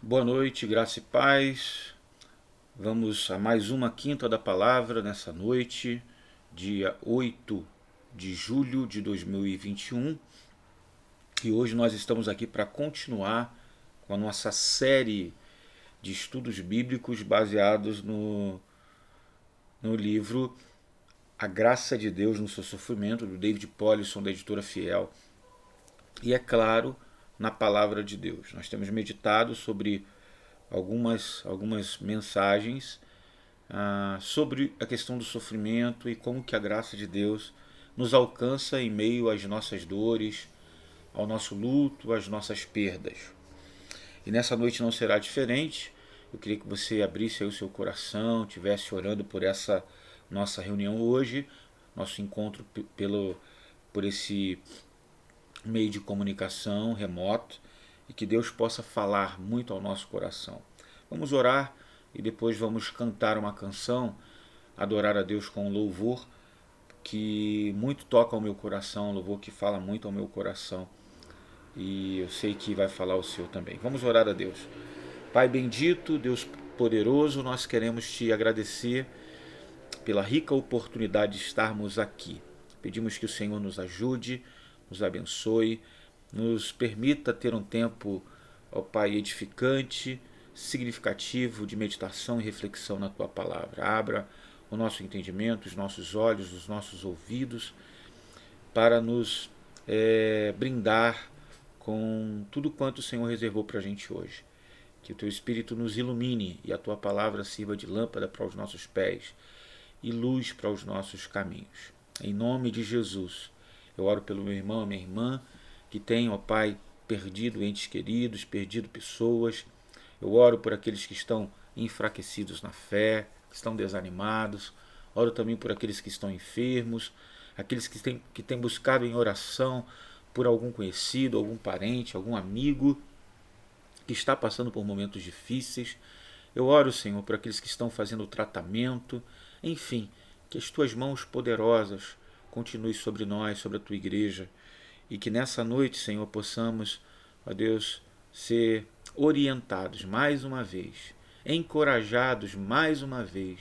Boa noite, graça e paz. Vamos a mais uma Quinta da Palavra nessa noite, dia 8 de julho de 2021. E hoje nós estamos aqui para continuar com a nossa série de estudos bíblicos baseados no livro A Graça de Deus no Seu Sofrimento, do David Powlison, da editora Fiel. E é claro, na Palavra de Deus. Nós temos meditado sobre algumas mensagens sobre a questão do sofrimento e como que a graça de Deus nos alcança em meio às nossas dores, ao nosso luto, às nossas perdas. E nessa noite não será diferente. Eu queria que você abrisse aí o seu coração, estivesse orando por essa nossa reunião hoje, nosso encontro por esse meio de comunicação remoto, e que Deus possa falar muito ao nosso coração. Vamos orar e depois vamos cantar uma canção, adorar a Deus com um louvor que muito toca ao meu coração, um louvor que fala muito ao meu coração, e eu sei que vai falar o seu também. Vamos orar a Deus. Pai bendito, Deus poderoso, nós queremos te agradecer pela rica oportunidade de estarmos aqui. Pedimos que o Senhor nos ajude, nos abençoe, nos permita ter um tempo, ó Pai, edificante, significativo de meditação e reflexão na Tua Palavra. Abra o nosso entendimento, os nossos olhos, os nossos ouvidos, para nos brindar com tudo quanto o Senhor reservou para a gente hoje. Que o Teu Espírito nos ilumine e a Tua Palavra sirva de lâmpada para os nossos pés e luz para os nossos caminhos. Em nome de Jesus, eu oro pelo meu irmão e minha irmã, que tem, ó Pai, perdido entes queridos, perdido pessoas. Eu oro por aqueles que estão enfraquecidos na fé, que estão desanimados. Oro também por aqueles que estão enfermos, aqueles que têm buscado em oração por algum conhecido, algum parente, algum amigo que está passando por momentos difíceis. Eu oro, Senhor, por aqueles que estão fazendo o tratamento. Enfim, que as Tuas mãos poderosas continuem sobre nós, sobre a Tua igreja, e que nessa noite, Senhor, possamos, ó Deus, ser orientados mais uma vez, encorajados mais uma vez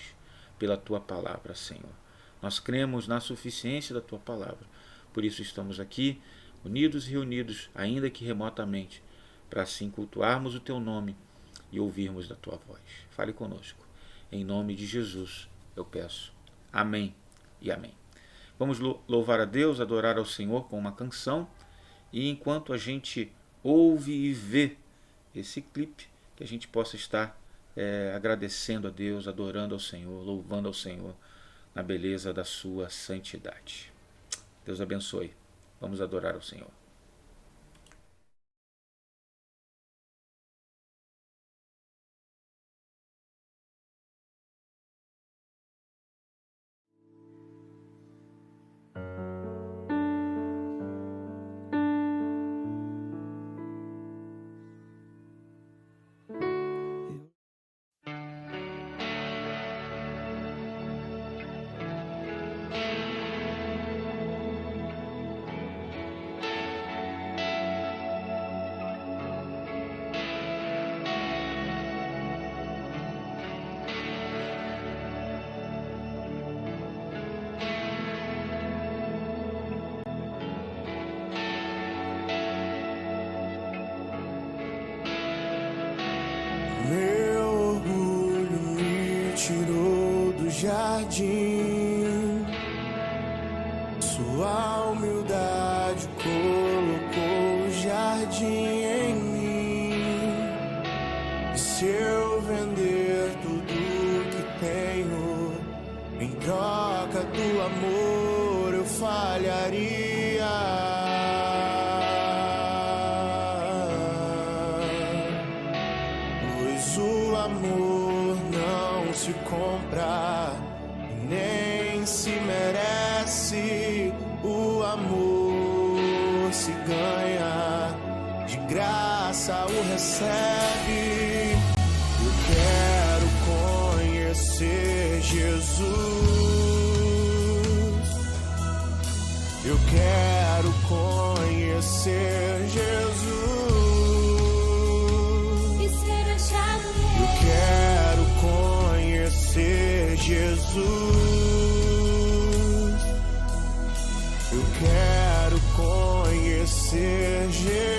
pela Tua Palavra, Senhor. Nós cremos na suficiência da Tua Palavra, por isso estamos aqui, unidos e reunidos, ainda que remotamente, para assim cultuarmos o Teu nome e ouvirmos da Tua voz. Fale conosco. Em nome de Jesus eu peço. Amém e amém. Vamos louvar a Deus, adorar ao Senhor com uma canção, e enquanto a gente ouve e vê esse clipe, que a gente possa estar agradecendo a Deus, adorando ao Senhor, louvando ao Senhor na beleza da sua santidade. Deus abençoe. Vamos adorar ao Senhor. Meu orgulho me tirou do jardim, sua humildade colocou o jardim em mim. E se eu vender tudo que tenho em troca do amor, eu falharia. O amor não se compra, nem se merece. O amor se ganha, de graça o recebe. Eu quero conhecer Jesus. Eu quero conhecer Jesus. E ser Eu quero conhecer Jesus.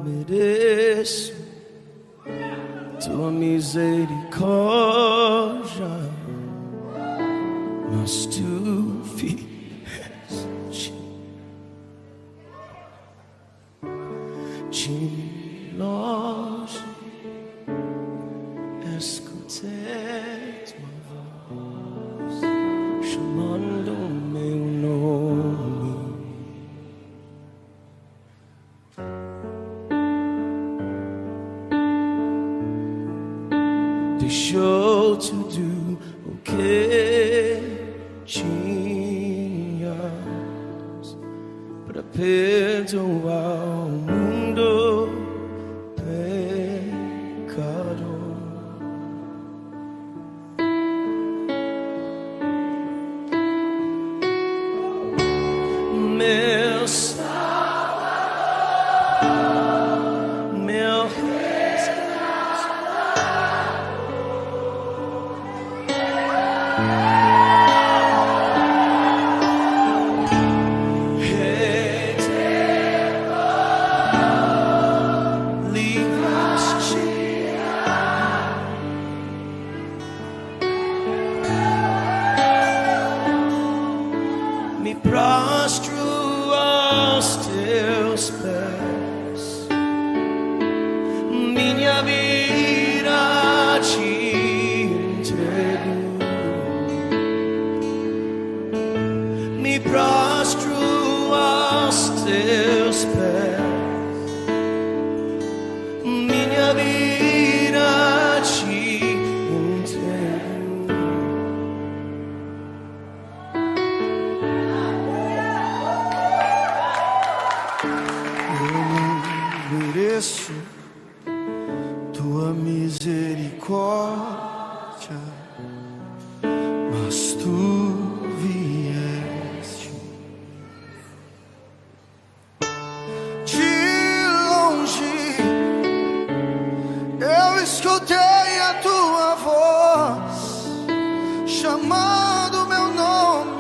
mereço tua misericórdia, mas tu vieste de longe, escutei tua voz chamando meu nome. Deixou tudo o que tinhas para perdoar o mundo pecador. Meu Salvador, meu me prostro aos teus pés, minha vida te entrego, me prostro aos teus pés, minha vida te entrego. Mereço tua misericórdia, mas tu vieste de longe, eu escutei a tua voz chamando meu nome.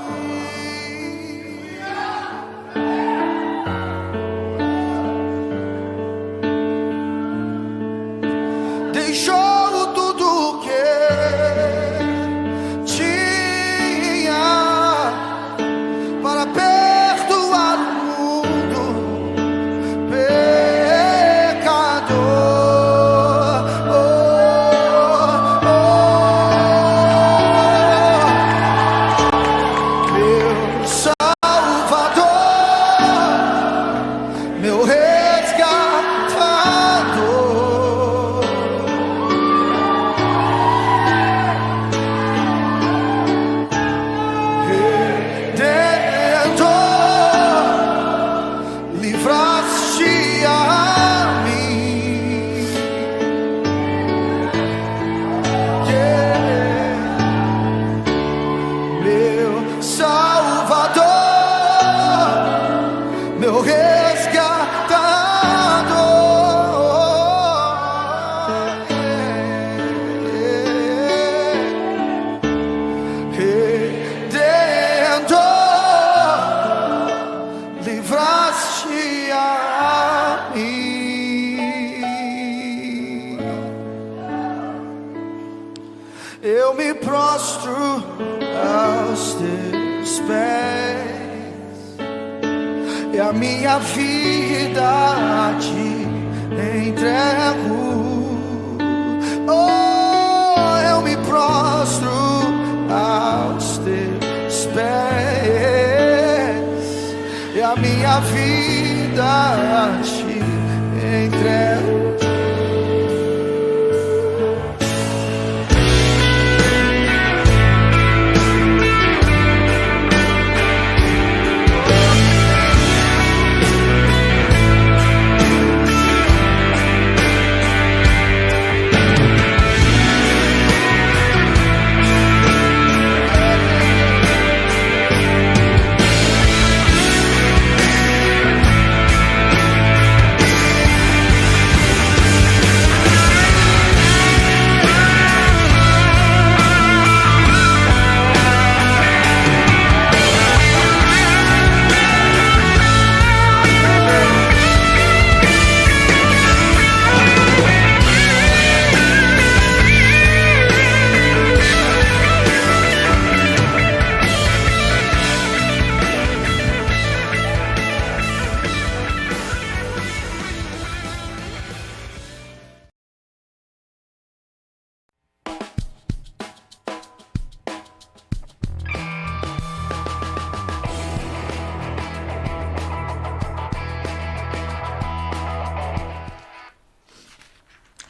Deixou tudo que tinha para perdoar o mundo pecador. Meu Salvador, meu resgatador. Livraste a mim, meu Salvador, meu resgatador, Redentor, livraste a mim. Eu me prostro aos teus pés e a minha vida a ti entrego. Oh, eu me prostro aos teus pés e a minha vida a ti entrego.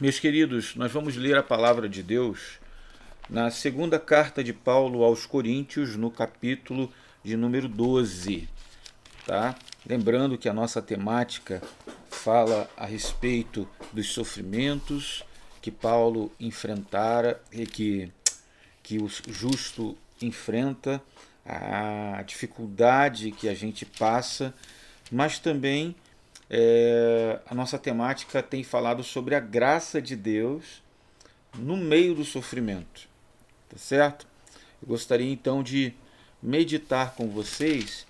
Meus queridos, nós vamos ler a palavra de Deus na segunda carta de Paulo aos Coríntios, no capítulo de número 12. Tá? Lembrando que a nossa temática fala a respeito dos sofrimentos que Paulo enfrentara e que o justo enfrenta, a dificuldade que a gente passa, mas também a nossa temática tem falado sobre a graça de Deus no meio do sofrimento, tá certo? Eu gostaria então de meditar com vocês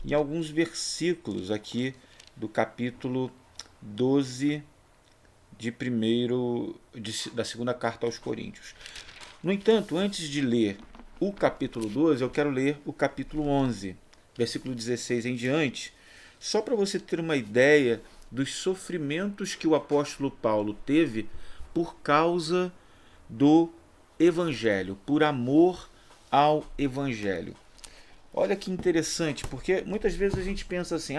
em alguns versículos aqui do capítulo 12 da segunda carta aos Coríntios. No entanto, antes de ler o capítulo 12, eu quero ler o capítulo 11, versículo 16 em diante, só para você ter uma ideia dos sofrimentos que o apóstolo Paulo teve por causa do Evangelho, por amor ao Evangelho. Olha que interessante, porque muitas vezes a gente pensa assim,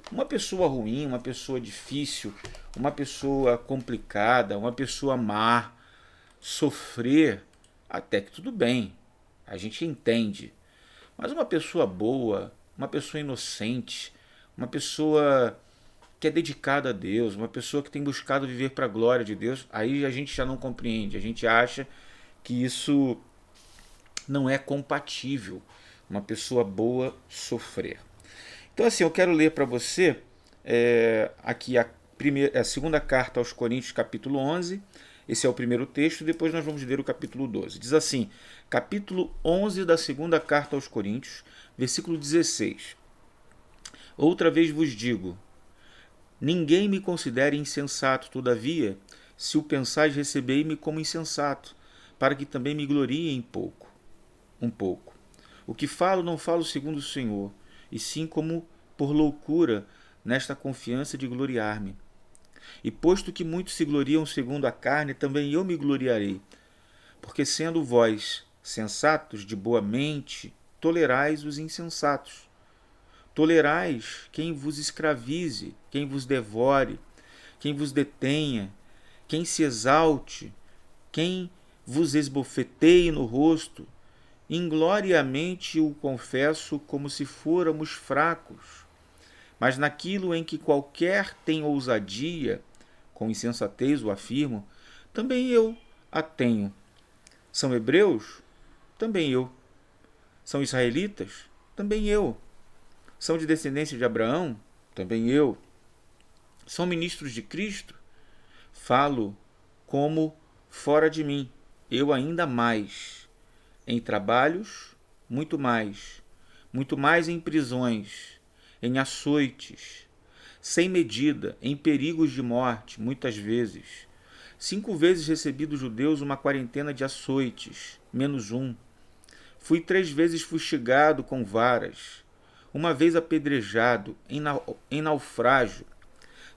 uma pessoa ruim, uma pessoa difícil, uma pessoa complicada, uma pessoa má, sofrer, até que tudo bem, a gente entende. Mas uma pessoa boa, uma pessoa inocente, uma pessoa que é dedicada a Deus, uma pessoa que tem buscado viver para a glória de Deus, aí a gente já não compreende, a gente acha que isso não é compatível, uma pessoa boa sofrer. Então assim, eu quero ler para você aqui a segunda carta aos Coríntios, capítulo 11, esse é o primeiro texto, depois nós vamos ler o capítulo 12. Diz assim, capítulo 11 da segunda carta aos Coríntios, versículo 16. Outra vez vos digo, ninguém me considere insensato, todavia, se o pensais, recebei-me como insensato, para que também me glorie um pouco. O que falo, não falo segundo o Senhor, e sim como por loucura, nesta confiança de gloriar-me. E posto que muitos se gloriam segundo a carne, também eu me gloriarei. Porque sendo vós sensatos, de boa mente, tolerais os insensatos. Tolerais quem vos escravize, quem vos devore, quem vos detenha, quem se exalte, quem vos esbofeteie no rosto. Ingloriamente o confesso como se fôramos fracos. Mas naquilo em que qualquer tem ousadia, com insensatez o afirmo, também eu a tenho. São hebreus? Também eu. São israelitas? Também eu. São de descendência de Abraão? Também eu. São ministros de Cristo? Falo como fora de mim, eu ainda mais. Em trabalhos, muito mais em prisões, em açoites, sem medida, em perigos de morte, muitas vezes. 5 vezes recebi dos judeus uma quarentena de açoites, menos um. Fui 3 vezes fustigado com varas, uma vez apedrejado, em naufrágio.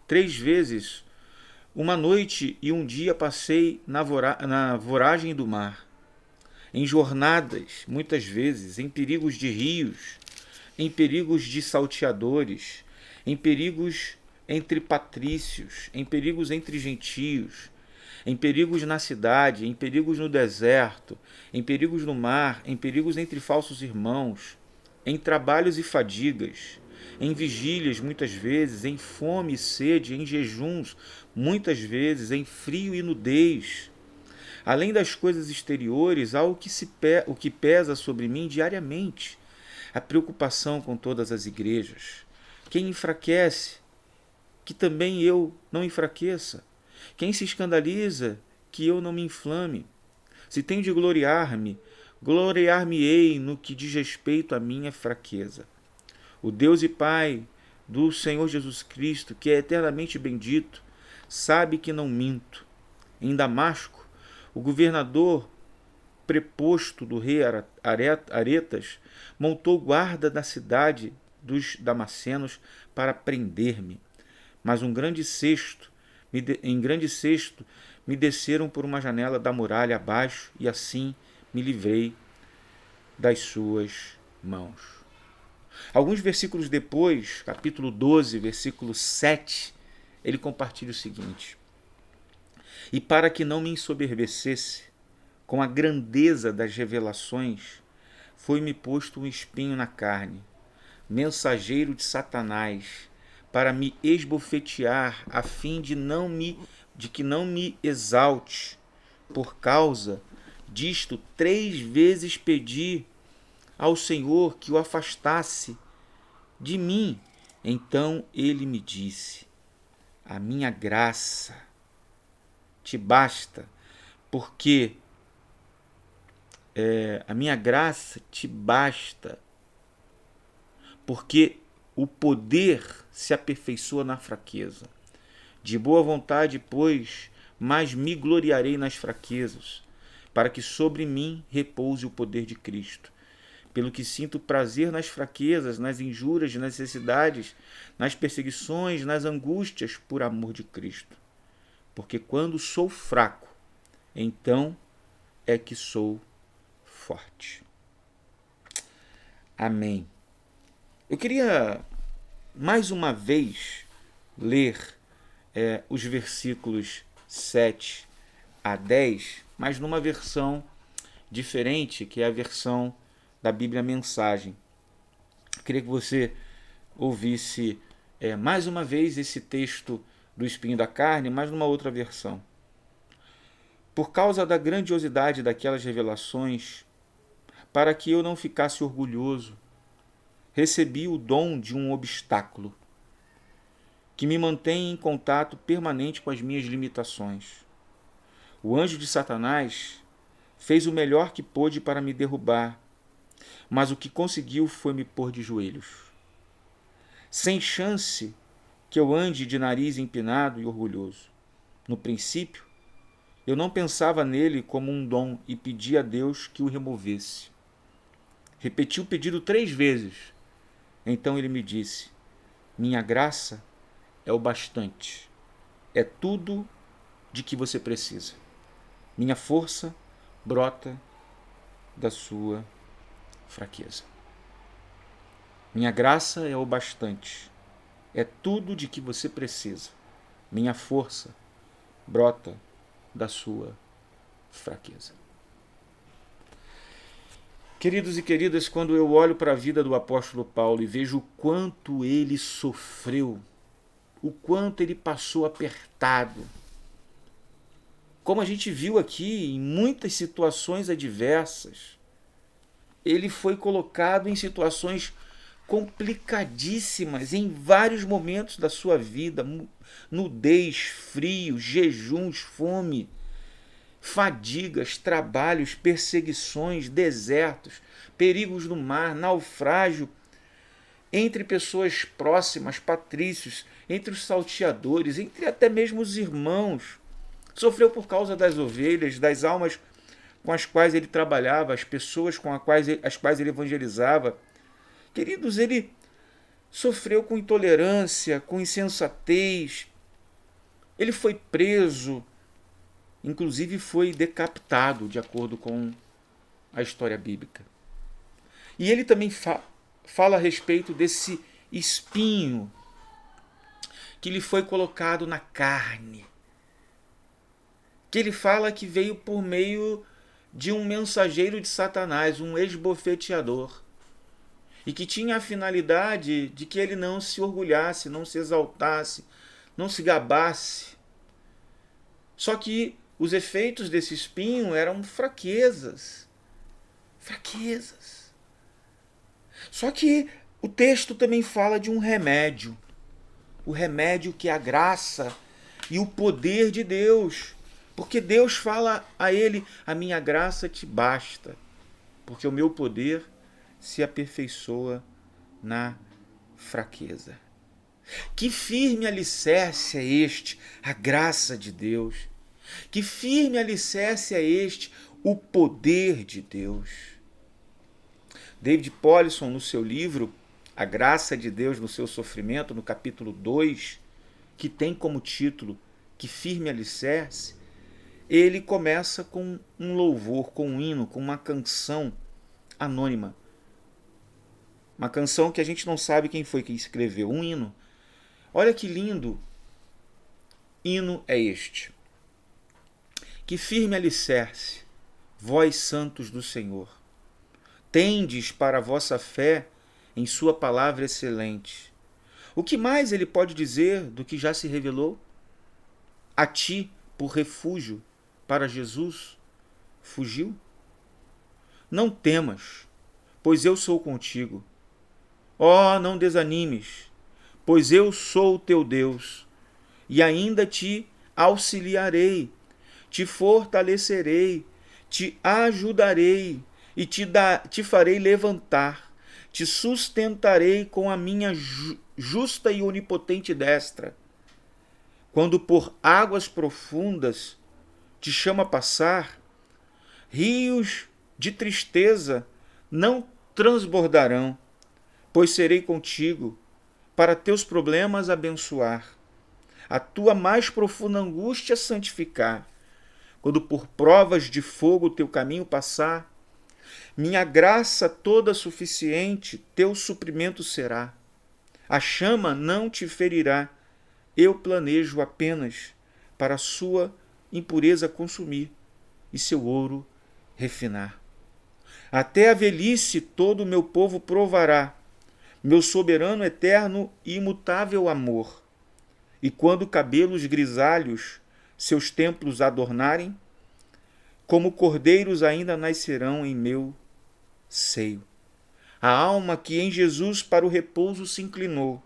3 vezes, uma noite e um dia passei na voragem do mar. Em jornadas, muitas vezes, em perigos de rios, em perigos de salteadores, em perigos entre patrícios, em perigos entre gentios, em perigos na cidade, em perigos no deserto, em perigos no mar, em perigos entre falsos irmãos, em trabalhos e fadigas, em vigílias muitas vezes, em fome e sede, em jejuns muitas vezes, em frio e nudez. Além das coisas exteriores, há o que pesa sobre mim diariamente, a preocupação com todas as igrejas. Quem enfraquece, que também eu não enfraqueça. Quem se escandaliza, que eu não me inflame. Se tenho de gloriar-me, gloriar-me-ei no que diz respeito à minha fraqueza. O Deus e Pai do Senhor Jesus Cristo, que é eternamente bendito, sabe que não minto. Em Damasco, o governador preposto do rei Aretas montou guarda na cidade dos Damascenos para prender-me. Mas em grande cesto me desceram por uma janela da muralha abaixo e assim me livrei das suas mãos. Alguns versículos depois, capítulo 12, versículo 7, ele compartilha o seguinte: E para que não me ensoberbecesse com a grandeza das revelações, foi-me posto um espinho na carne, mensageiro de Satanás, para me esbofetear, a fim de que não me exalte. Por causa disto, 3 vezes pedi ao Senhor que o afastasse de mim. Então ele me disse: a minha graça te basta, porque a minha graça te basta, porque o poder se aperfeiçoa na fraqueza. De boa vontade, pois, mas me gloriarei nas fraquezas, para que sobre mim repouse o poder de Cristo. Pelo que sinto prazer nas fraquezas, nas injúrias, nas necessidades, nas perseguições, nas angústias, por amor de Cristo. Porque quando sou fraco, então é que sou forte. Amém. Eu queria mais uma vez ler os versículos 7 a 10, mas numa versão diferente, que é a versão da Bíblia Mensagem. Eu queria que você ouvisse mais uma vez esse texto do espinho da carne, mas numa outra versão. Por causa da grandiosidade daquelas revelações, para que eu não ficasse orgulhoso, recebi o dom de um obstáculo, que me mantém em contato permanente com as minhas limitações. O anjo de Satanás fez o melhor que pôde para me derrubar, mas o que conseguiu foi me pôr de joelhos. Sem chance que eu ande de nariz empinado e orgulhoso. No princípio, eu não pensava nele como um dom e pedi a Deus que o removesse. Repeti o pedido 3 vezes. Então ele me disse: minha graça é o bastante. É tudo de que você precisa. Minha força brota da sua fraqueza. Minha graça é o bastante. É tudo de que você precisa. Minha força brota da sua fraqueza. Queridos e queridas, quando eu olho para a vida do apóstolo Paulo e vejo o quanto ele sofreu, o quanto ele passou apertado, como a gente viu aqui em muitas situações adversas, ele foi colocado em situações complicadíssimas em vários momentos da sua vida: nudez, frio, jejuns, fome, fadigas, trabalhos, perseguições, desertos, perigos no mar, naufrágio, entre pessoas próximas, patrícios, entre os salteadores, entre até mesmo os irmãos. Sofreu por causa das ovelhas, das almas com as quais ele trabalhava, as pessoas com as quais ele evangelizava. Queridos, ele sofreu com intolerância, com insensatez. Ele foi preso, inclusive foi decapitado, de acordo com a história bíblica. E ele também fala a respeito desse espinho que lhe foi colocado na carne, que ele fala que veio por meio de um mensageiro de Satanás, um esbofeteador, e que tinha a finalidade de que ele não se orgulhasse, não se exaltasse, não se gabasse. Só que os efeitos desse espinho eram fraquezas. Fraquezas. Só que o texto também fala de um remédio. O remédio que é a graça e o poder de Deus. Porque Deus fala a ele: a minha graça te basta, porque o meu poder se aperfeiçoa na fraqueza. Que firme alicerce é este, a graça de Deus. Que firme alicerce é este, o poder de Deus. David Powlison, no seu livro A Graça de Deus no Seu Sofrimento, no capítulo 2, que tem como título Que firme alicerce, ele começa com um louvor, com um hino, com uma canção anônima. Uma canção que a gente não sabe quem foi que escreveu, um hino. Olha que lindo hino é este. Que firme alicerce, vós santos do Senhor, tendes para a vossa fé em sua palavra excelente. O que mais ele pode dizer do que já se revelou? A ti, por refúgio, para Jesus, fugiu? Não temas, pois eu sou contigo. Ó, não desanimes, pois eu sou o teu Deus, e ainda te auxiliarei, te fortalecerei, te ajudarei, e te farei levantar, te sustentarei com a minha justa e onipotente destra. Quando por águas profundas te chamo a passar, rios de tristeza não transbordarão, pois serei contigo para teus problemas abençoar, a tua mais profunda angústia santificar. Quando por provas de fogo teu caminho passar, minha graça toda suficiente teu suprimento será. A chama não te ferirá, eu planejo apenas para a sua impureza consumir e seu ouro refinar. Até a velhice todo o meu povo provará meu soberano, eterno e imutável amor. E quando cabelos grisalhos seus templos adornarem, como cordeiros ainda nascerão em meu seio. A alma que em Jesus para o repouso se inclinou,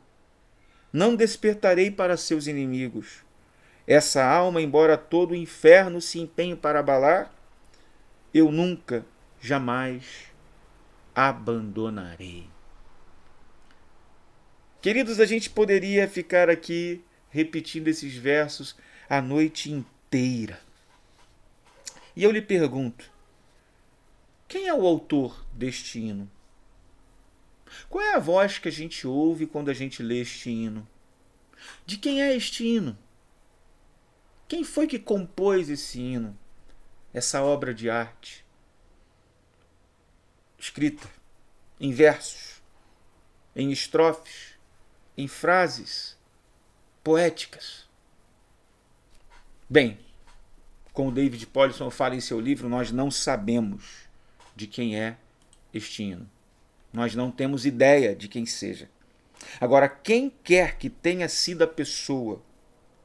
não despertarei para seus inimigos. Essa alma, embora todo o inferno se empenhe para abalar, eu nunca, jamais abandonarei. Queridos, a gente poderia ficar aqui repetindo esses versos a noite inteira. E eu lhe pergunto, quem é o autor deste hino? Qual é a voz que a gente ouve quando a gente lê este hino? De quem é este hino? Quem foi que compôs esse hino, essa obra de arte? Escrita em versos, em estrofes, em frases poéticas. Bem, como David Powlison fala em seu livro, nós não sabemos de quem é este hino. Nós não temos ideia de quem seja. Agora, quem quer que tenha sido a pessoa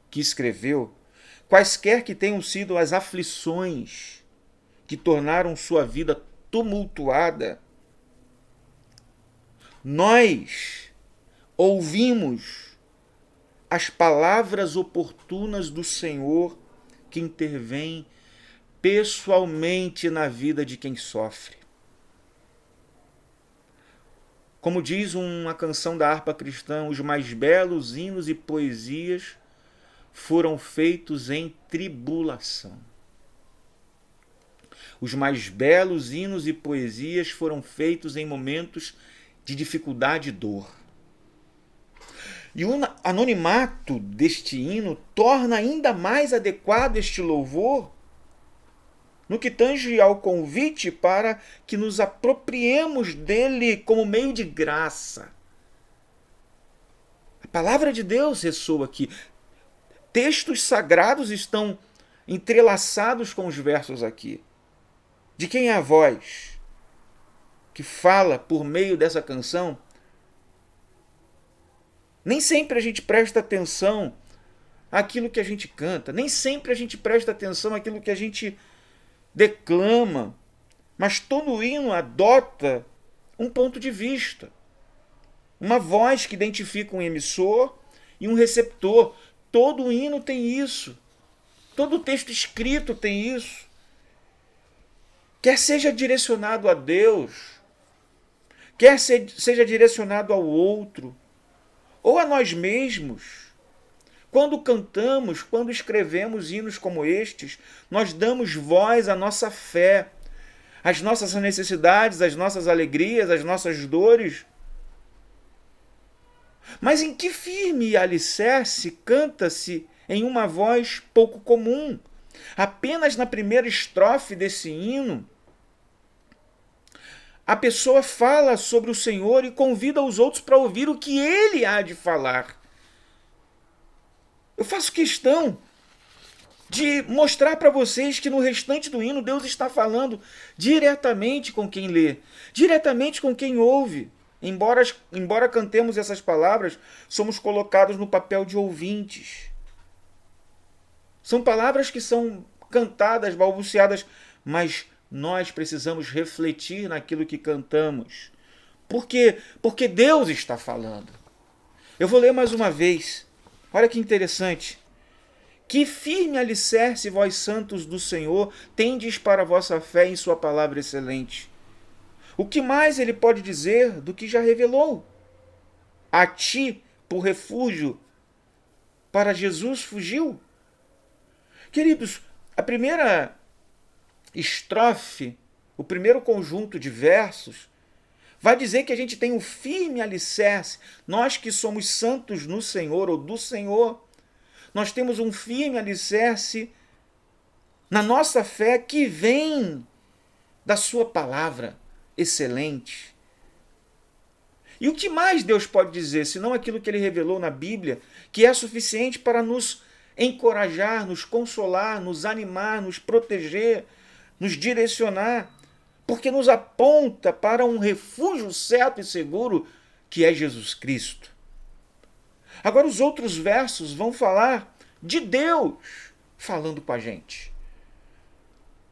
que escreveu, quaisquer que tenham sido as aflições que tornaram sua vida tumultuada, nós ouvimos as palavras oportunas do Senhor que intervém pessoalmente na vida de quem sofre. Como diz uma canção da harpa cristã, os mais belos hinos e poesias foram feitos em tribulação. Os mais belos hinos e poesias foram feitos em momentos de dificuldade e dor. E o anonimato deste hino torna ainda mais adequado este louvor no que tange ao convite para que nos apropriemos dele como meio de graça. A palavra de Deus ressoa aqui. Textos sagrados estão entrelaçados com os versos aqui. De quem é a voz que fala por meio dessa canção? Nem sempre a gente presta atenção àquilo que a gente canta, nem sempre a gente presta atenção àquilo que a gente declama, mas todo hino adota um ponto de vista, uma voz que identifica um emissor e um receptor. Todo hino tem isso, todo texto escrito tem isso. Quer seja direcionado a Deus, quer seja direcionado ao outro, ou a nós mesmos. Quando cantamos, quando escrevemos hinos como estes, nós damos voz à nossa fé, às nossas necessidades, às nossas alegrias, às nossas dores. Mas em que firme alicerce canta-se em uma voz pouco comum? Apenas na primeira estrofe desse hino, a pessoa fala sobre o Senhor e convida os outros para ouvir o que ele há de falar. Eu faço questão de mostrar para vocês que no restante do hino Deus está falando diretamente com quem lê, diretamente com quem ouve. Embora cantemos essas palavras, somos colocados no papel de ouvintes. São palavras que são cantadas, balbuciadas, mas nós precisamos refletir naquilo que cantamos. Por quê? Porque Deus está falando. Eu vou ler mais uma vez. Olha que interessante. Que firme alicerce, vós santos do Senhor, tendes para a vossa fé em sua palavra excelente. O que mais ele pode dizer do que já revelou? A ti, por refúgio, para Jesus fugiu? Queridos, a primeira estrofe, o primeiro conjunto de versos, vai dizer que a gente tem um firme alicerce. Nós que somos santos no Senhor ou do Senhor, nós temos um firme alicerce na nossa fé que vem da sua palavra excelente. E o que mais Deus pode dizer, senão aquilo que ele revelou na Bíblia, que é suficiente para nos encorajar, nos consolar, nos animar, nos proteger, nos direcionar, porque nos aponta para um refúgio certo e seguro, que é Jesus Cristo. Agora os outros versos vão falar de Deus falando com a gente.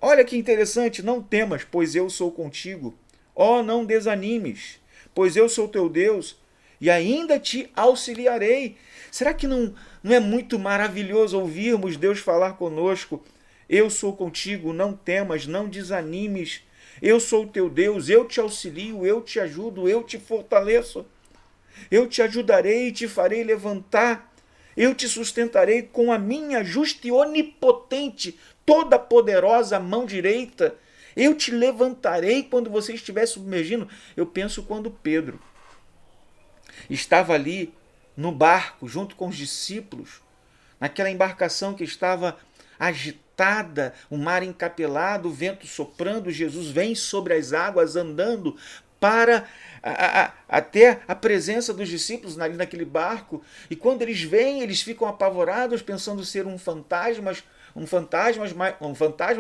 Olha que interessante, não temas, pois eu sou contigo. Ó, não desanimes, pois eu sou teu Deus e ainda te auxiliarei. Será que não é muito maravilhoso ouvirmos Deus falar conosco? Eu sou contigo, não temas, não desanimes. Eu sou teu Deus, eu te auxilio, eu te ajudo, eu te fortaleço. Eu te ajudarei e te farei levantar. Eu te sustentarei com a minha justa e onipotente, toda poderosa mão direita. Eu te levantarei quando você estiver submergindo. Eu penso quando Pedro estava ali no barco, junto com os discípulos, naquela embarcação que estava agitada, o mar encapelado, o vento soprando, Jesus vem sobre as águas andando para até a presença dos discípulos ali naquele barco. E quando eles vêm, eles ficam apavorados, pensando ser um fantasma,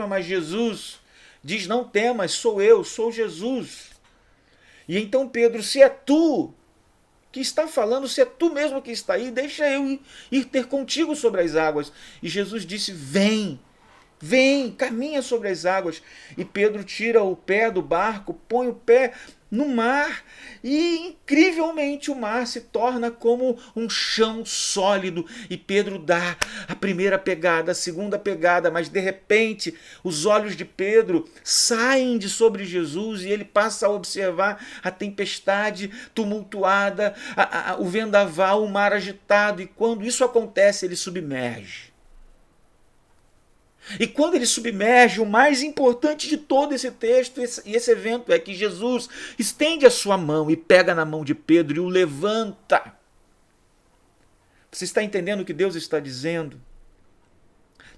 mas Jesus diz: não temas, sou eu, sou Jesus. E então Pedro, se é tu que está falando, se é tu mesmo que está aí, deixa eu ir ter contigo sobre as águas. E Jesus disse: vem, caminha sobre as águas. E Pedro tira o pé do barco, põe o pé no mar e incrivelmente o mar se torna como um chão sólido e Pedro dá a primeira pegada, a segunda pegada, mas de repente os olhos de Pedro saem de sobre Jesus e ele passa a observar a tempestade tumultuada, o vendaval, o mar agitado, e quando isso acontece ele submerge. E quando ele submerge, o mais importante de todo esse texto e esse evento é que Jesus estende a sua mão e pega na mão de Pedro e o levanta. Você está entendendo o que Deus está dizendo?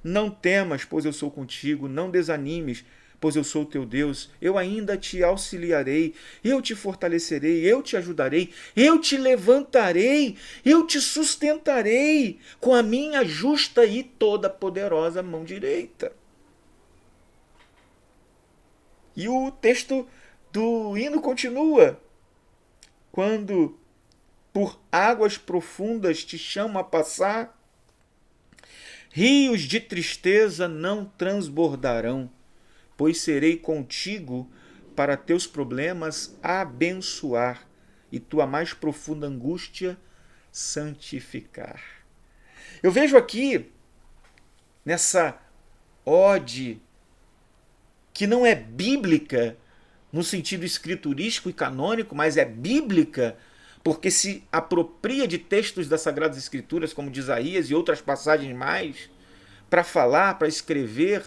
Não temas, pois eu sou contigo, não desanimes, pois eu sou teu Deus, eu ainda te auxiliarei, eu te fortalecerei, eu te ajudarei, eu te levantarei, eu te sustentarei com a minha justa e toda poderosa mão direita. E o texto do hino continua: quando por águas profundas te chamo a passar, rios de tristeza não transbordarão, pois serei contigo para teus problemas abençoar e tua mais profunda angústia santificar. Eu vejo aqui, nessa ode, que não é bíblica no sentido escriturístico e canônico, mas é bíblica porque se apropria de textos das Sagradas Escrituras, como de Isaías e outras passagens mais, para falar, para escrever,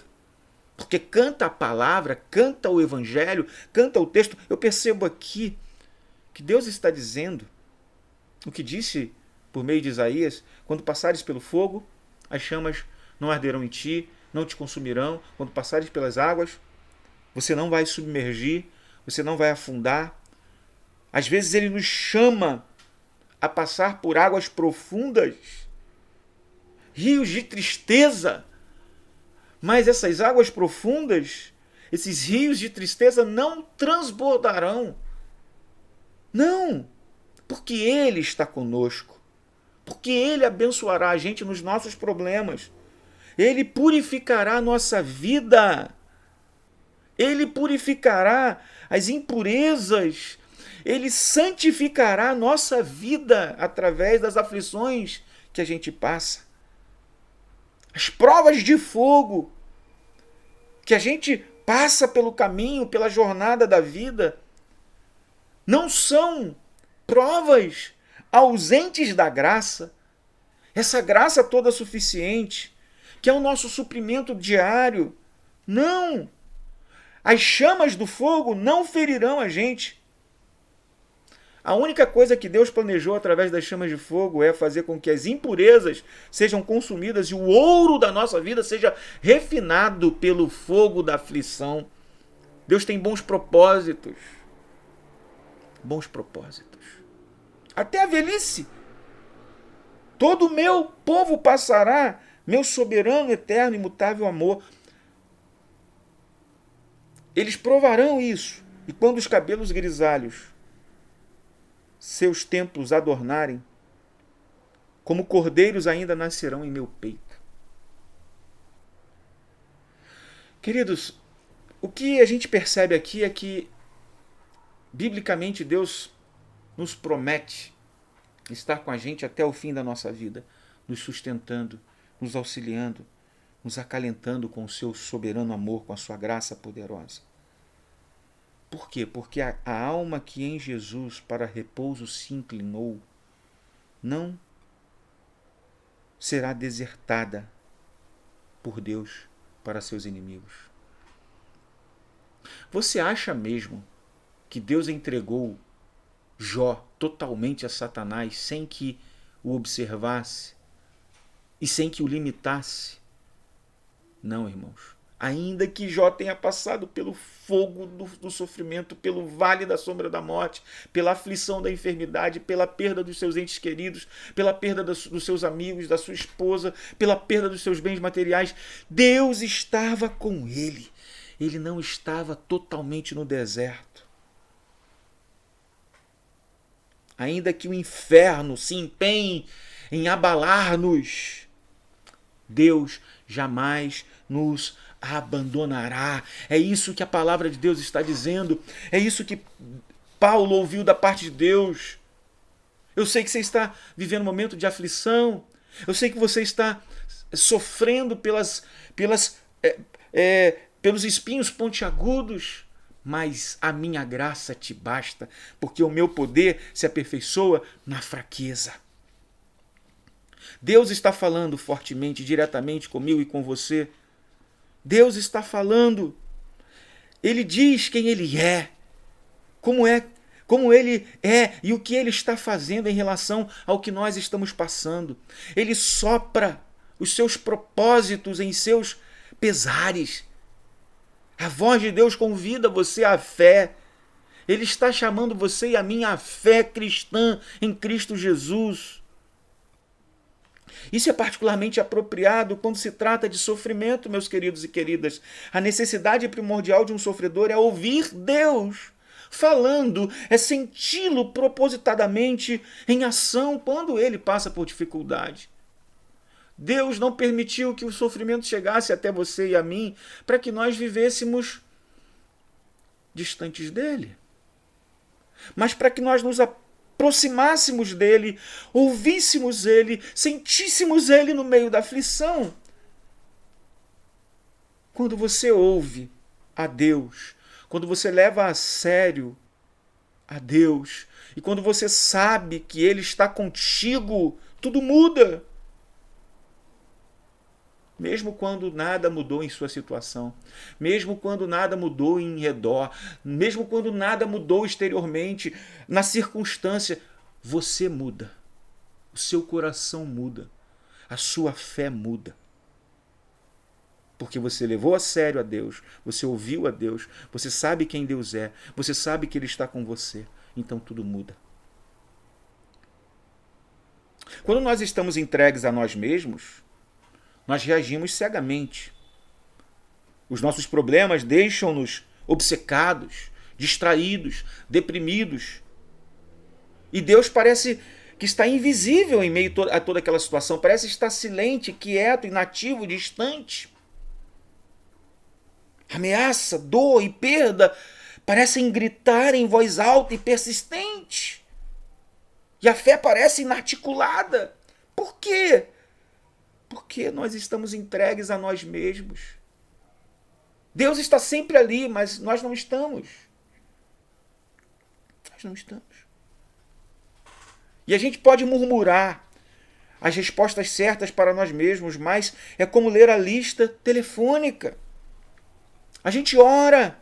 porque canta a palavra, canta o evangelho, canta o texto. Eu percebo aqui que Deus está dizendo o que disse por meio de Isaías: quando passares pelo fogo, as chamas não arderão em ti, não te consumirão. Quando passares pelas águas, você não vai submergir, você não vai afundar. Às vezes ele nos chama a passar por águas profundas, rios de tristeza, Mas essas águas profundas, esses rios de tristeza não transbordarão. Não, porque Ele está conosco. Porque Ele abençoará a gente nos nossos problemas. Ele purificará a nossa vida. Ele purificará as impurezas. Ele santificará a nossa vida através das aflições que a gente passa. As provas de fogo que a gente passa pelo caminho, pela jornada da vida, não são provas ausentes da graça. Essa graça toda suficiente, que é o nosso suprimento diário. Não! As chamas do fogo não ferirão a gente. A única coisa que Deus planejou através das chamas de fogo é fazer com que as impurezas sejam consumidas e o ouro da nossa vida seja refinado pelo fogo da aflição. Deus tem bons propósitos. Bons propósitos. Até a velhice. Todo o meu povo passará, meu soberano, eterno, imutável amor. Eles provarão isso. E quando os cabelos grisalhos seus templos adornarem, como cordeiros ainda nascerão em meu peito. Queridos, o que a gente percebe aqui é que, biblicamente, Deus nos promete estar com a gente até o fim da nossa vida, nos sustentando, nos auxiliando, nos acalentando com o seu soberano amor, com a sua graça poderosa. Por quê? Porque a alma que em Jesus para repouso se inclinou não será desertada por Deus para seus inimigos. Você acha mesmo que Deus entregou Jó totalmente a Satanás sem que o observasse e sem que o limitasse? Não, irmãos. Ainda que Jó tenha passado pelo fogo do sofrimento, pelo vale da sombra da morte, pela aflição da enfermidade, pela perda dos seus entes queridos, pela perda dos seus amigos, da sua esposa, pela perda dos seus bens materiais, Deus estava com ele. Ele não estava totalmente no deserto. Ainda que o inferno se empenhe em abalar-nos, Deus jamais nos abandonará. É isso que a palavra de Deus está dizendo. É isso que Paulo ouviu da parte de Deus. Eu sei que você está vivendo um momento de aflição. Eu sei que você está sofrendo pelos espinhos pontiagudos. Mas a minha graça te basta, porque o meu poder se aperfeiçoa na fraqueza. Deus está falando fortemente, diretamente comigo e com você. Deus está falando. Ele diz quem Ele é, como Ele é e o que Ele está fazendo em relação ao que nós estamos passando. Ele sopra os seus propósitos em seus pesares. A voz de Deus convida você à fé. Ele está chamando você e a mim à fé cristã em Cristo Jesus. Isso é particularmente apropriado quando se trata de sofrimento, meus queridos e queridas. A necessidade primordial de um sofredor é ouvir Deus falando, é senti-lo propositadamente em ação quando ele passa por dificuldade. Deus não permitiu que o sofrimento chegasse até você e a mim para que nós vivêssemos distantes dele, mas para que nós nos aproximássemos dele, ouvíssemos ele, sentíssemos ele no meio da aflição. Quando você ouve a Deus, quando você leva a sério a Deus, e quando você sabe que Ele está contigo, tudo muda. Mesmo quando nada mudou em sua situação, mesmo quando nada mudou em redor, mesmo quando nada mudou exteriormente, na circunstância, você muda. O seu coração muda. A sua fé muda. Porque você levou a sério a Deus, você ouviu a Deus, você sabe quem Deus é, você sabe que Ele está com você. Então tudo muda. Quando nós estamos entregues a nós mesmos, nós reagimos cegamente. Os nossos problemas deixam-nos obcecados, distraídos, deprimidos. E Deus parece que está invisível em meio a toda aquela situação. Parece estar silente, quieto, inativo, distante. Ameaça, dor e perda parecem gritar em voz alta e persistente. E a fé parece inarticulada. Por quê? Porque nós estamos entregues a nós mesmos. Deus está sempre ali, mas nós não estamos. Nós não estamos. E a gente pode murmurar as respostas certas para nós mesmos, mas é como ler a lista telefônica. A gente ora,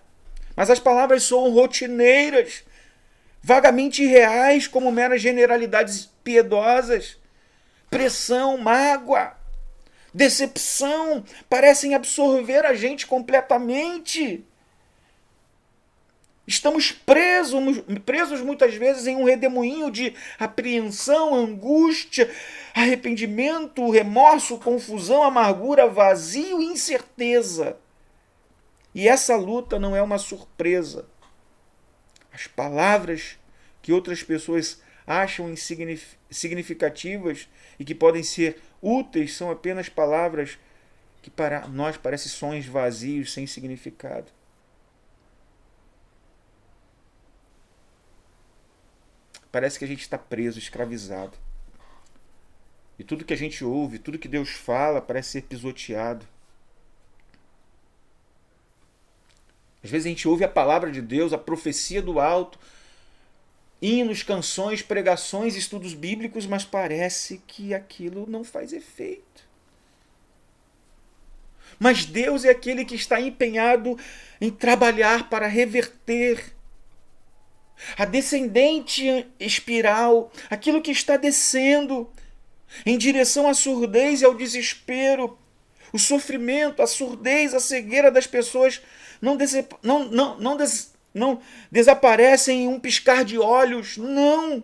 mas as palavras soam rotineiras, vagamente irreais, como meras generalidades piedosas. Pressão, mágoa, decepção parecem absorver a gente completamente. Estamos presos muitas vezes em um redemoinho de apreensão, angústia, arrependimento, remorso, confusão, amargura, vazio e incerteza. E essa luta não é uma surpresa. As palavras que outras pessoas acham insignificativas e que podem ser úteis são apenas palavras que para nós parecem sons vazios, sem significado. Parece que a gente está preso, escravizado. E tudo que a gente ouve, tudo que Deus fala, parece ser pisoteado. Às vezes a gente ouve a palavra de Deus, a profecia do alto, hinos, canções, pregações, estudos bíblicos, mas parece que aquilo não faz efeito. Mas Deus é aquele que está empenhado em trabalhar para reverter a descendente espiral, aquilo que está descendo em direção à surdez e ao desespero, o sofrimento, a surdez, a cegueira das pessoas não desaparecem em um piscar de olhos, não.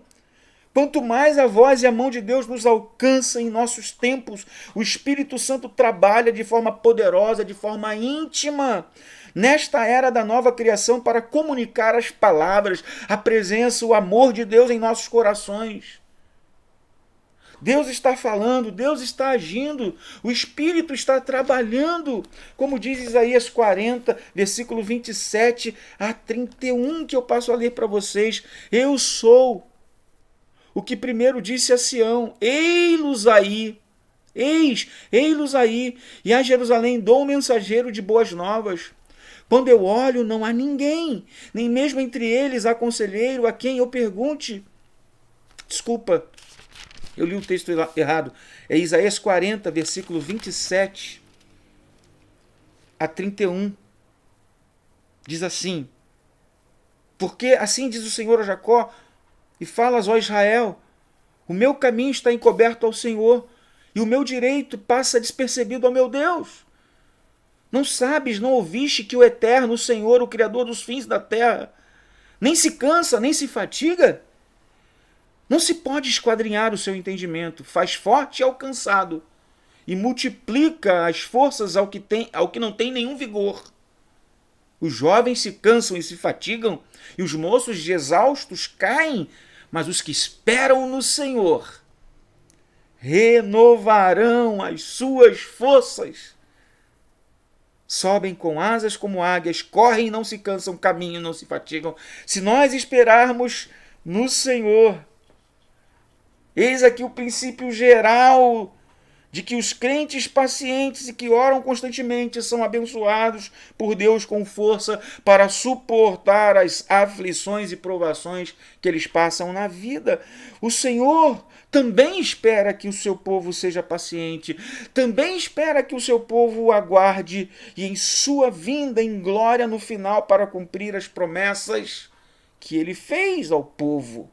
Quanto mais a voz e a mão de Deus nos alcançam em nossos tempos, o Espírito Santo trabalha de forma poderosa, de forma íntima, nesta era da nova criação, para comunicar as palavras, a presença, o amor de Deus em nossos corações. Deus está falando, Deus está agindo, o Espírito está trabalhando, como diz Isaías 40, versículo 27 a 31, que eu passo a ler para vocês. Eu sou o que primeiro disse a Sião, ei-los aí, ei-los aí, e a Jerusalém dou um mensageiro de boas novas. Quando eu olho, não há ninguém, nem mesmo entre eles há conselheiro a quem eu pergunte. Desculpa, eu li o texto errado. É Isaías 40, versículo 27 a 31. Diz assim: porque assim diz o Senhor a Jacó, e falas, ó Israel, o meu caminho está encoberto ao Senhor, e o meu direito passa despercebido ao meu Deus. Não sabes, não ouviste que o Eterno, o Senhor, o Criador dos fins da terra, nem se cansa, nem se fatiga? Não se pode esquadrinhar o seu entendimento, faz forte ao cansado, e multiplica as forças ao que não tem nenhum vigor. Os jovens se cansam e se fatigam, e os moços exaustos caem, mas os que esperam no Senhor renovarão as suas forças. Sobem com asas como águias, correm e não se cansam, caminham e não se fatigam. Se nós esperarmos no Senhor, eis aqui o princípio geral de que os crentes pacientes e que oram constantemente são abençoados por Deus com força para suportar as aflições e provações que eles passam na vida. O Senhor também espera que o seu povo seja paciente, também espera que o seu povo o aguarde e em sua vinda em glória no final para cumprir as promessas que ele fez ao povo.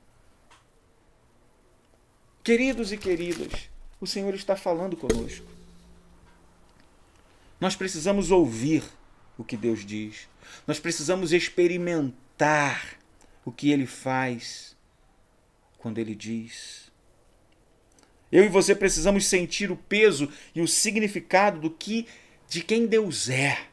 Queridos e queridas, o Senhor está falando conosco. Nós precisamos ouvir o que Deus diz. Nós precisamos experimentar o que Ele faz quando Ele diz. Eu e você precisamos sentir o peso e o significado de quem Deus é.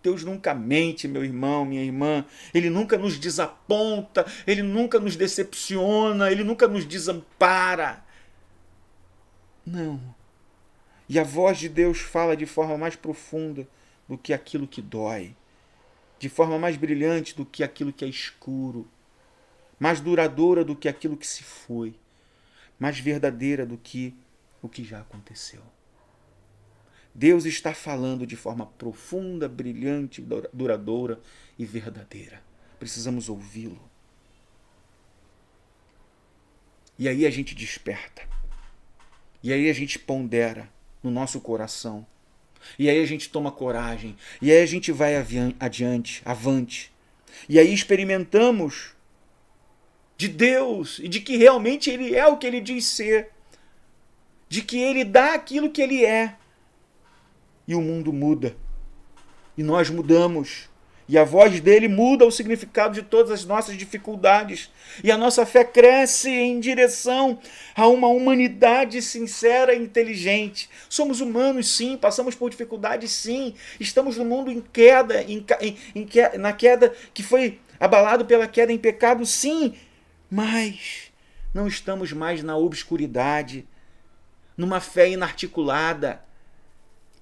Deus nunca mente, meu irmão, minha irmã. Ele nunca nos desaponta, Ele nunca nos decepciona, Ele nunca nos desampara. Não. E a voz de Deus fala de forma mais profunda do que aquilo que dói, de forma mais brilhante do que aquilo que é escuro, mais duradoura do que aquilo que se foi, mais verdadeira do que o que já aconteceu. Deus está falando de forma profunda, brilhante, duradoura e verdadeira. Precisamos ouvi-lo. E aí a gente desperta. E aí a gente pondera no nosso coração. E aí a gente toma coragem. E aí a gente vai adiante, avante. E aí experimentamos de Deus e de que realmente Ele é o que Ele diz ser. De que Ele dá aquilo que Ele é. E o mundo muda. E nós mudamos. E a voz dele muda o significado de todas as nossas dificuldades. E a nossa fé cresce em direção a uma humanidade sincera e inteligente. Somos humanos, sim. Passamos por dificuldades, sim. Estamos no mundo em queda, na queda que foi abalado pela queda em pecado, sim. Mas não estamos mais na obscuridade, numa fé inarticulada.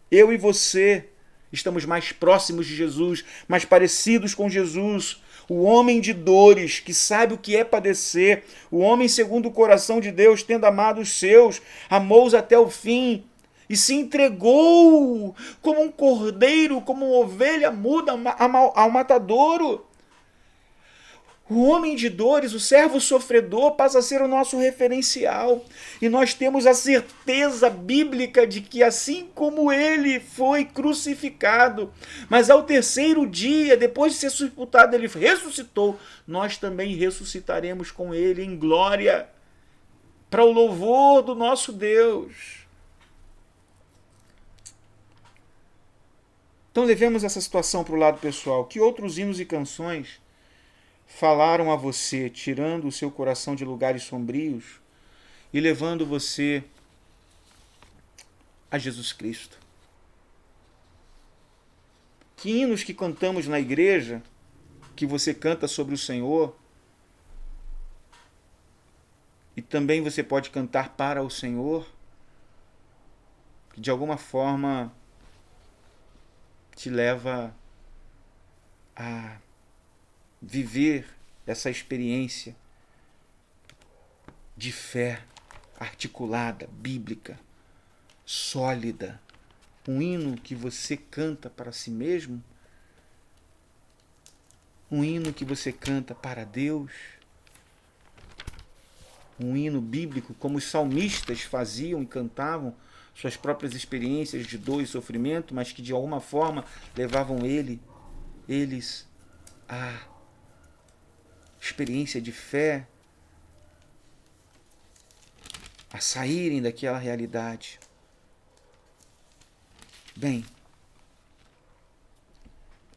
Eu e você estamos mais próximos de Jesus, mais parecidos com Jesus, o homem de dores, que sabe o que é padecer, o homem segundo o coração de Deus, tendo amado os seus, amou-os até o fim e se entregou como um cordeiro, como uma ovelha muda ao matadouro. O homem de dores, o servo sofredor, passa a ser o nosso referencial. E nós temos a certeza bíblica de que assim como ele foi crucificado, mas ao terceiro dia, depois de ser sepultado, ele ressuscitou, nós também ressuscitaremos com ele em glória, para o louvor do nosso Deus. Então levemos essa situação para o lado pessoal. Que outros hinos e canções falaram a você, tirando o seu coração de lugares sombrios e levando você a Jesus Cristo? Que hinos que cantamos na igreja, que você canta sobre o Senhor, e também você pode cantar para o Senhor, que de alguma forma te leva a viver essa experiência de fé articulada, bíblica, sólida. Um hino que você canta para si mesmo, um hino que você canta para Deus, um hino bíblico como os salmistas faziam e cantavam suas próprias experiências de dor e sofrimento, mas que de alguma forma levavam eles a experiência de fé, a saírem daquela realidade. Bem,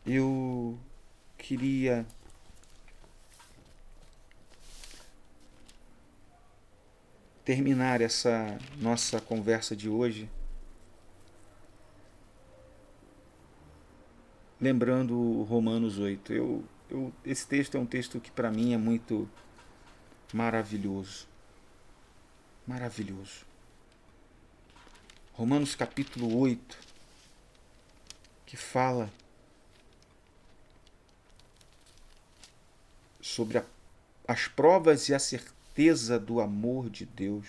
eu queria terminar essa nossa conversa de hoje lembrando Romanos 8. Esse texto é um texto que para mim é muito maravilhoso. Maravilhoso. Romanos capítulo 8, que fala sobre as provas e a certeza do amor de Deus.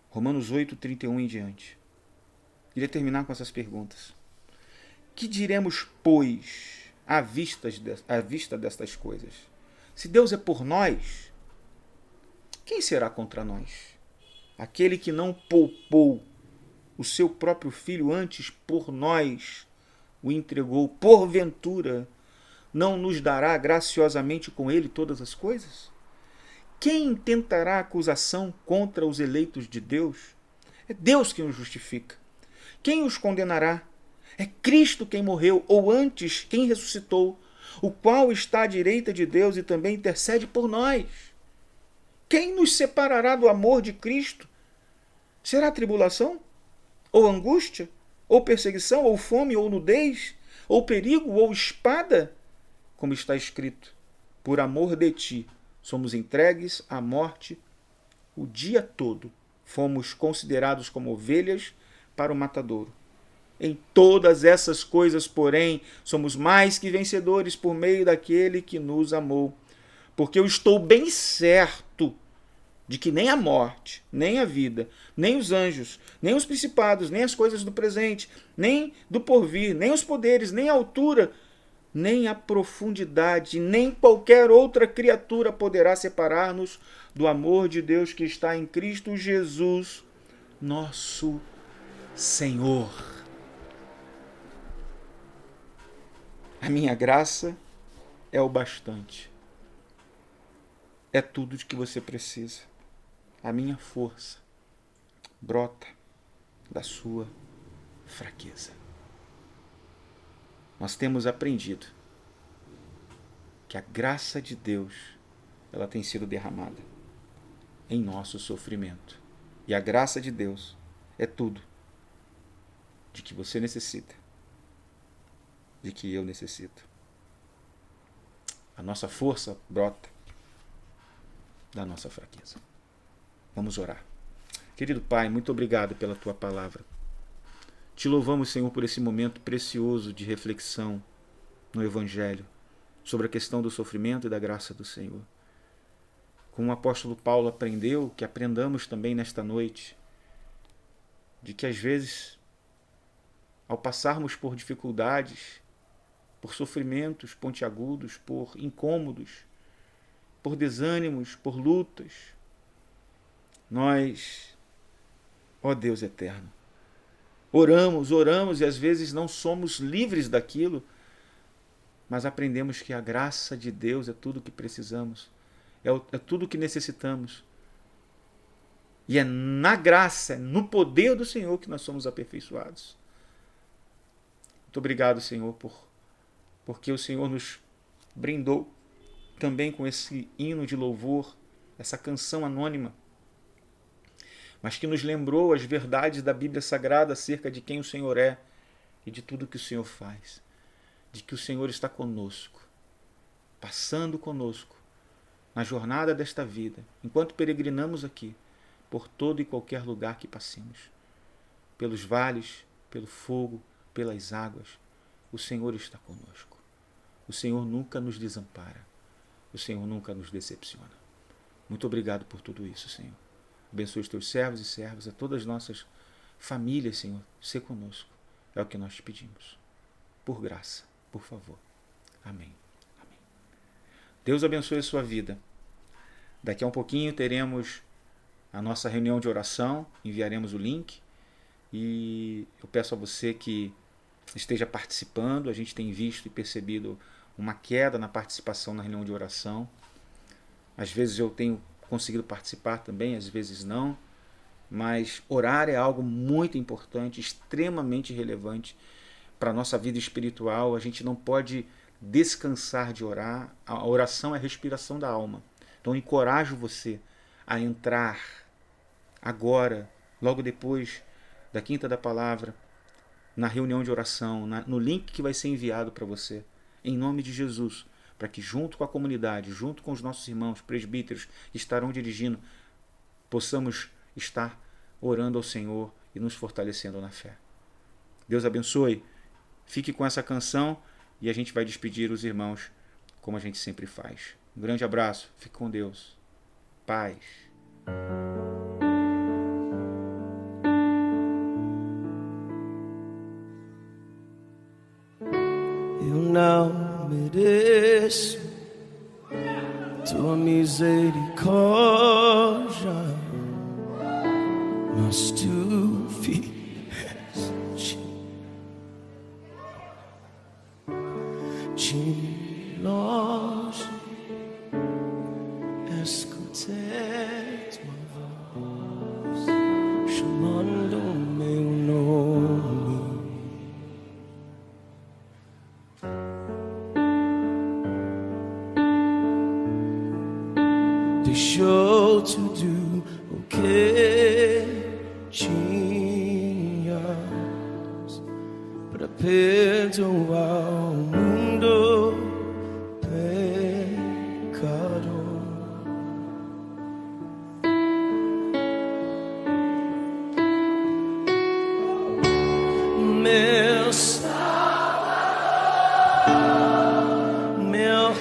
Romanos 8, 31 em diante. Queria terminar com essas perguntas. Que diremos, pois, à vista destas coisas? Se Deus é por nós, quem será contra nós? Aquele que não poupou o seu próprio filho, antes por nós o entregou, porventura não nos dará graciosamente com ele todas as coisas? Quem intentará acusação contra os eleitos de Deus? É Deus quem os justifica. Quem os condenará? É Cristo quem morreu, ou antes, quem ressuscitou, o qual está à direita de Deus e também intercede por nós. Quem nos separará do amor de Cristo? Será tribulação? Ou angústia? Ou perseguição? Ou fome? Ou nudez? ou perigo, ou espada? Como está escrito, por amor de ti, somos entregues à morte o dia todo. Fomos considerados como ovelhas para o matadouro. Em todas essas coisas, porém, somos mais que vencedores por meio daquele que nos amou. Porque eu estou bem certo de que nem a morte, nem a vida, nem os anjos, nem os principados, nem as coisas do presente, nem do porvir, nem os poderes, nem a altura, nem a profundidade, nem qualquer outra criatura poderá separar-nos do amor de Deus que está em Cristo Jesus, nosso Senhor. A minha graça é o bastante. É tudo de que você precisa. A minha força brota da sua fraqueza. Nós temos aprendido que a graça de Deus, ela tem sido derramada em nosso sofrimento. E a graça de Deus é tudo de que você necessita, de que eu necessito. A nossa força brota da nossa fraqueza. Vamos orar. Querido Pai, muito obrigado pela Tua palavra. Te louvamos, Senhor, por esse momento precioso de reflexão no Evangelho sobre a questão do sofrimento e da graça do Senhor. Como o apóstolo Paulo aprendeu, que aprendamos também nesta noite, de que às vezes, ao passarmos por dificuldades, por sofrimentos pontiagudos, por incômodos, por desânimos, por lutas, nós, ó Deus eterno, oramos e às vezes não somos livres daquilo, mas aprendemos que a graça de Deus é tudo o que precisamos, é tudo o que necessitamos. E é na graça, no poder do Senhor que nós somos aperfeiçoados. Muito obrigado, Senhor, porque o Senhor nos brindou também com esse hino de louvor, essa canção anônima, mas que nos lembrou as verdades da Bíblia Sagrada acerca de quem o Senhor é e de tudo que o Senhor faz. De que o Senhor está conosco, passando conosco, na jornada desta vida, enquanto peregrinamos aqui, por todo e qualquer lugar que passemos. Pelos vales, pelo fogo, pelas águas, o Senhor está conosco. O Senhor nunca nos desampara. O Senhor nunca nos decepciona. Muito obrigado por tudo isso, Senhor. Abençoe os teus servos e servas, a todas as nossas famílias, Senhor. Sê conosco. É o que nós te pedimos. Por graça, por favor. Amém. Amém. Deus abençoe a sua vida. Daqui a um pouquinho teremos a nossa reunião de oração. Enviaremos o link. E eu peço a você que esteja participando. A gente tem visto e percebido uma queda na participação na reunião de oração. Às vezes eu tenho conseguido participar também, às vezes não, mas orar é algo muito importante, extremamente relevante para a nossa vida espiritual. A gente não pode descansar de orar. A oração é a respiração da alma. Então eu encorajo você a entrar agora, logo depois da Quinta da Palavra, na reunião de oração, no link que vai ser enviado para você, em nome de Jesus, para que junto com a comunidade, junto com os nossos irmãos presbíteros que estarão dirigindo, possamos estar orando ao Senhor e nos fortalecendo na fé. Deus abençoe. Fique com essa canção e a gente vai despedir os irmãos como a gente sempre faz. Um grande abraço. Fique com Deus. Paz. Eu não mereço tua misericórdia, mas tu fizeste de longe, escutei tua voz chamando meu nome. Deixou tudo o que tinhas para perdoar o mundo pecador. Meu Salvador, meu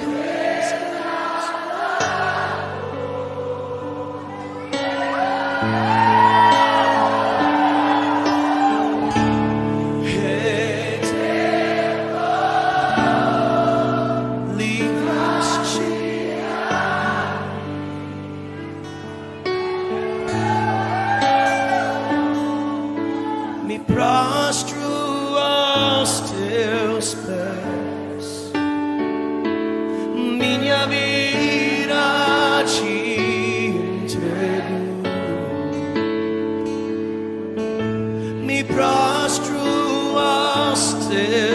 me prostro aos teus pés, minha vida te entrego, me prostro aos teus